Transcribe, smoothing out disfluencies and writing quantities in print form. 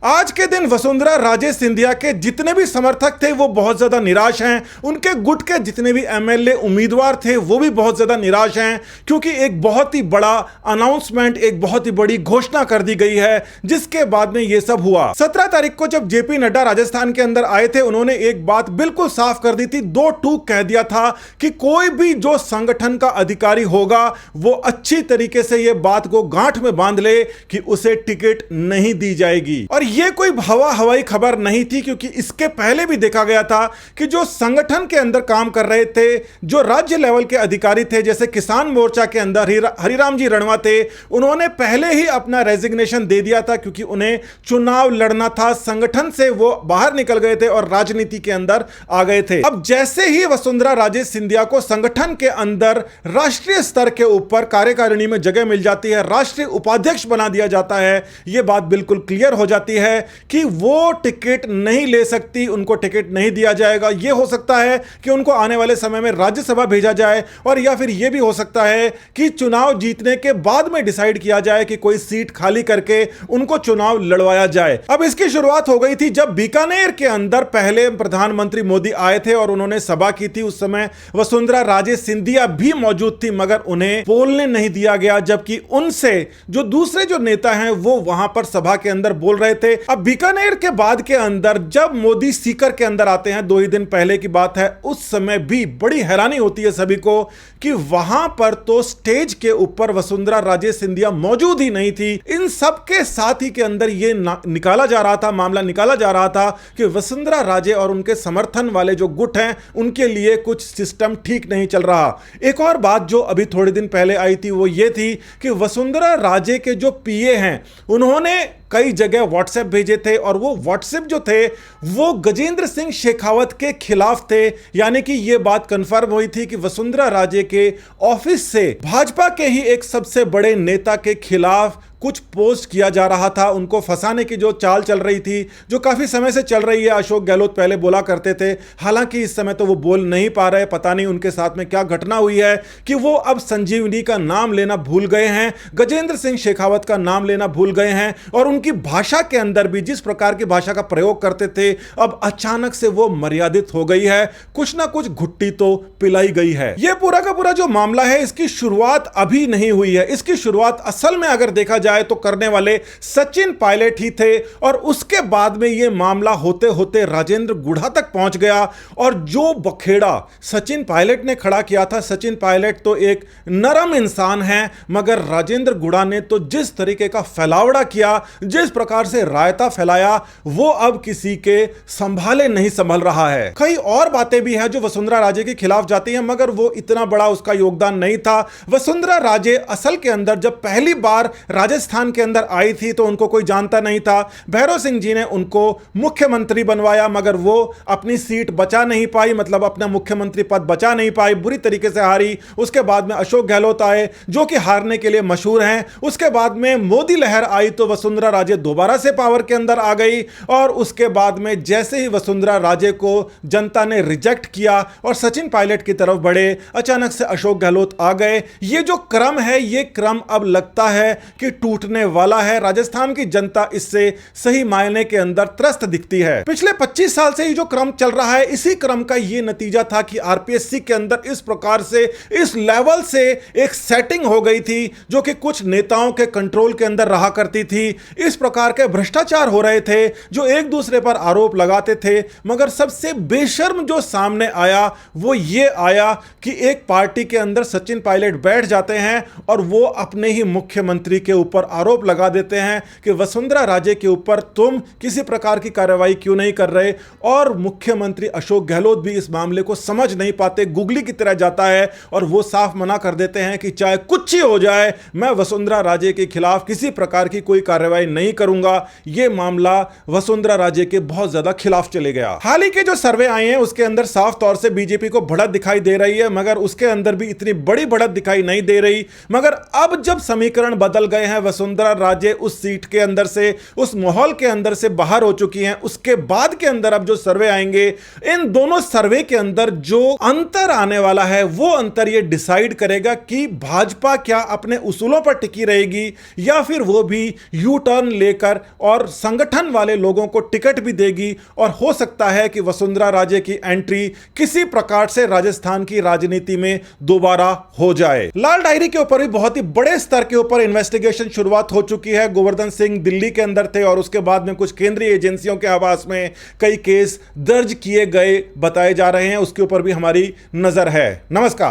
आज के दिन वसुंधरा राजे सिंधिया के जितने भी समर्थक थे वो बहुत ज्यादा निराश हैं। उनके गुट के जितने भी एमएलए उम्मीदवार थे वो भी बहुत ज्यादा निराश हैं, क्योंकि एक बहुत ही बड़ा अनाउंसमेंट, एक बहुत ही बड़ी घोषणा कर दी गई है, जिसके बाद में ये सब हुआ। 17 तारीख को जब जेपी नड्डा राजस्थान के अंदर आए थे, उन्होंने एक बात बिल्कुल साफ कर दी थी, दो टूक कह दिया था कि कोई भी जो संगठन का अधिकारी होगा वो अच्छी तरीके से ये बात को गांठ में बांध ले कि उसे टिकट नहीं दी जाएगी। और ये कोई हवाई खबर नहीं थी, क्योंकि इसके पहले भी देखा गया था कि जो संगठन के अंदर काम कर रहे थे, जो राज्य लेवल के अधिकारी थे, जैसे किसान मोर्चा के अंदर हरिराम जी रणवा थे, उन्होंने पहले ही अपना रेजिग्नेशन दे दिया था, क्योंकि उन्हें चुनाव लड़ना था। संगठन से वो बाहर निकल गए थे और राजनीति के अंदर आ गए थे। अब जैसे ही वसुंधरा राजे सिंधिया को संगठन के अंदर राष्ट्रीय स्तर के ऊपर कार्यकारिणी में जगह मिल जाती है, राष्ट्रीय उपाध्यक्ष बना दिया जाता है, यह बात बिल्कुल क्लियर हो जाती है कि वो टिकट नहीं ले सकती, उनको टिकट नहीं दिया जाएगा। यह हो सकता है कि उनको आने वाले समय में राज्यसभा भेजा जाए, और या फिर यह भी हो सकता है कि चुनाव जीतने के बाद में डिसाइड किया जाए कि कोई सीट खाली करके उनको चुनाव लड़वाया जाए। अब इसकी शुरुआत हो गई थी जब बीकानेर के अंदर पहले प्रधानमंत्री मोदी आए थे और उन्होंने सभा की थी। उस समय वसुंधरा राजे सिंधिया भी मौजूद थी, मगर उन्हें बोलने नहीं दिया गया, जबकि उनसे जो दूसरे जो नेता हैं वो वहां पर सभा के अंदर बोल रहे थे। अब बीकानेर के बाद के अंदर जब मोदी सीकर के अंदर आते हैं, 2 ही दिन पहले की बात है, उस समय भी बड़ी हैरानी होती है सभी को कि वहां पर तो स्टेज के ऊपर वसुंधरा राजे सिंधिया मौजूद ही नहीं थी। इन सब के साथ ही के अंदर यह निकाला जा रहा था, मामला निकाला जा रहा था कि वसुंधरा राजे और उनके समर्थन वाले जो गुट हैं उनके लिए कुछ सिस्टम ठीक नहीं चल रहा। एक और बात जो अभी थोड़े दिन पहले आई थी वो ये थी कि वसुंधरा राजे के जो पीए हैं उन्होंने कई जगह व्हाट्सएप भेजे थे, और वो व्हाट्सएप जो थे वो गजेंद्र सिंह शेखावत के खिलाफ थे। यानी कि ये बात कंफर्म हुई थी कि वसुंधरा राजे के ऑफिस से भाजपा के ही एक सबसे बड़े नेता के खिलाफ कुछ पोस्ट किया जा रहा था। उनको फंसाने की जो चाल चल रही थी, जो काफी समय से चल रही है, अशोक गहलोत पहले बोला करते थे, हालांकि इस समय तो वो बोल नहीं पा रहे। पता नहीं उनके साथ में क्या घटना हुई है कि वो अब संजीवनी का नाम लेना भूल गए हैं, गजेंद्र सिंह शेखावत का नाम लेना भूल गए हैं, और उनकी भाषा के अंदर भी जिस प्रकार की भाषा का प्रयोग करते थे अब अचानक से वो मर्यादित हो गई है। कुछ ना कुछ घुट्टी तो पिलाई गई है। यह पूरा का पूरा जो मामला है, इसकी शुरुआत अभी नहीं हुई है। इसकी शुरुआत असल में अगर देखा जाए तो करने वाले सचिन पायलट ही थे, और उसके बाद में यह मामला होते होते राजेंद्र गुढ़ा तक पहुंच गया। और जो बखेड़ा सचिन पायलट ने खड़ा किया था, सचिन पायलट तो एक नरम इंसान है, मगर राजेंद्र गुढ़ा ने तो जिस तरीके का फैलावड़ा किया, जिस प्रकार से रायता फैलाया, वो अब किसी के संभाले नहीं संभल रहा है। कई और बातें भी हैं जो वसुंधरा राजे के खिलाफ जाती हैं, मगर वो इतना बड़ा उसका योगदान नहीं था। वसुंधरा राजे असल के अंदर जब पहली बार राजस्थान के अंदर आई थी तो उनको कोई जानता नहीं था। भैरव सिंह जी ने उनको मुख्यमंत्री बनवाया, मगर वो अपनी सीट बचा नहीं पाई, मतलब अपना मुख्यमंत्री पद बचा नहीं पाई, बुरी तरीके से हारी। उसके बाद में अशोक गहलोत आए जो कि हारने के लिए मशहूर हैं। उसके बाद में मोदी लहर आई तो वसुंधरा राजे दोबारा से पावर के अंदर आ गई, और उसके बाद में जैसे ही वसुंधरा राजे को जनता ने रिजेक्ट किया और सचिन पायलट की तरफ बढ़े, अचानक से अशोक गहलोत आ गए। ये जो क्रम है, ये क्रम अब लगता है कि टूटने वाला है। राजस्थान की जनता इससे सही मायने के अंदर त्रस्त दिखती है। पिछले 25 साल से ये जो क्रम चल रहा है, इसी क्रम का ये नतीजा था कि आरपीएससी के अंदर इस प्रकार से, इस लेवल से एक सेटिंग हो गई थी जो कि कुछ नेताओं के कंट्रोल के अंदर रहा करती थी। इस प्रकार के भ्रष्टाचार हो रहे थे जो एक दूसरे पर आरोप लगाते थे, मगर सबसे बेशर्म जो सामने आया वो ये आया कि एक पार्टी के अंदर सचिन पायलट बैठ जाते हैं और वो अपने ही मुख्यमंत्री के ऊपर आरोप लगा देते हैं कि वसुंधरा राजे के ऊपर तुम किसी प्रकार की कार्रवाई क्यों नहीं कर रहे। और मुख्यमंत्री अशोक गहलोत भी इस मामले को समझ नहीं पाते, गुगली की तरह जाता है, और वो साफ मना कर देते हैं कि चाहे कुछ ही हो जाए, मैं वसुंधरा राजे के खिलाफ किसी प्रकार की कोई कार्रवाई नहीं करूंगा। यह मामला वसुंधरा राजे के बहुत ज्यादा खिलाफ चले गया। हाल ही के जो सर्वे आए हैं उसके अंदर साफ तौर से बीजेपी को बढ़त दिखाई दे रही है, मगर उसके अंदर भी इतनी बड़ी बढ़त दिखाई नहीं दे रही। मगर अब जब समीकरण बदल गए हैं, वसुंधरा राजे उस सीट के अंदर से, उस माहौल के अंदर से बाहर हो चुकी हैं। उसके बाद के अंदर अब जो सर्वे आएंगे, इन दोनों सर्वे के अंदर जो अंतर आने वाला है वो अंतर ये डिसाइड करेगा कि भाजपा क्या अपने उसूलों पर टिकी रहेगी या फिर वो भी यू टर्न लेकर और संगठन वाले लोगों को टिकट भी देगी, और हो सकता है कि वसुंधरा राजे की एंट्री किसी प्रकार से राजस्थान की राजनीति में दोबारा हो जाए। लाल डायरी के ऊपर भी बहुत ही बड़े स्तर के ऊपर इन्वेस्टिगेशन शुरुआत हो चुकी है। गोवर्धन सिंह दिल्ली के अंदर थे और उसके बाद में कुछ केंद्रीय एजेंसियों के आवास में कई केस दर्ज किए गए बताए जा रहे हैं, उसके ऊपर भी हमारी नजर है। नमस्कार।